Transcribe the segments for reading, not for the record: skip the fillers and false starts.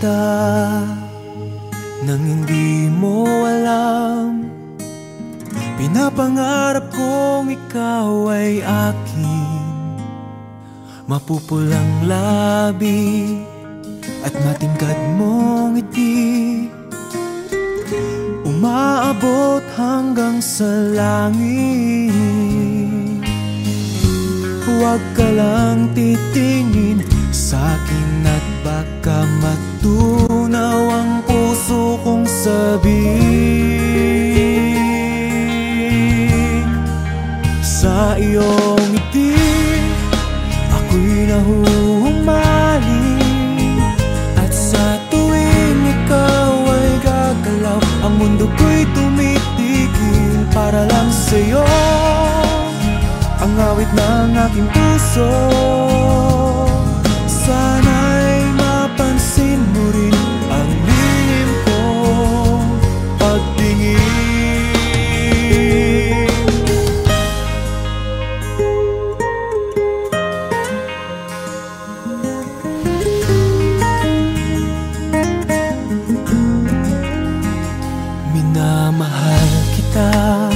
kita nang hindi mo alam. Pinapangarap kong ikaw ay akin, mapupulang labi at matingkad mong ngiti, umaabot hanggang sa langit. Huwag ka lang titingin sa'kin at baka matunaw ang puso kong sabihin. Sa iyong ngiti ako'y nahuhumaling, at sa tuwing ikaw ay gagalaw, ang mundo ko'y tumitigil para lang sa'yo. Ang awit ng aking puso, sana'y mapansin mo rin ang lihim kong pagtingin. Minamahal kita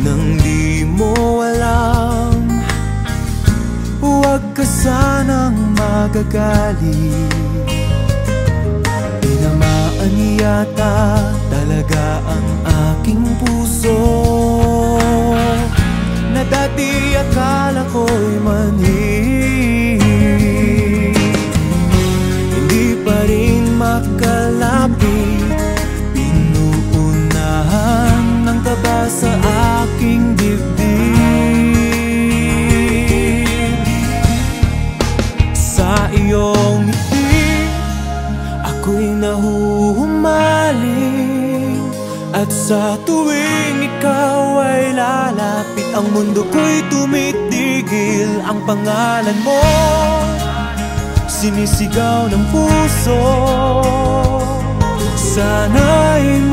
nang di mo alam. Huwag ka sanang magagalit, tinamaan yata talaga ang aking puso, na dati akala ko'y manhid. Hindi pa rin makalapit, pinuunahan ng kaba sa aking dibdib. Sa iyong ngiti ako'y nahuhumaling, at sa tuwing ikaw ay lalapit, ang mundo ko'y tumitigil. Ang pangalan mo sinisigaw ng puso, sana'y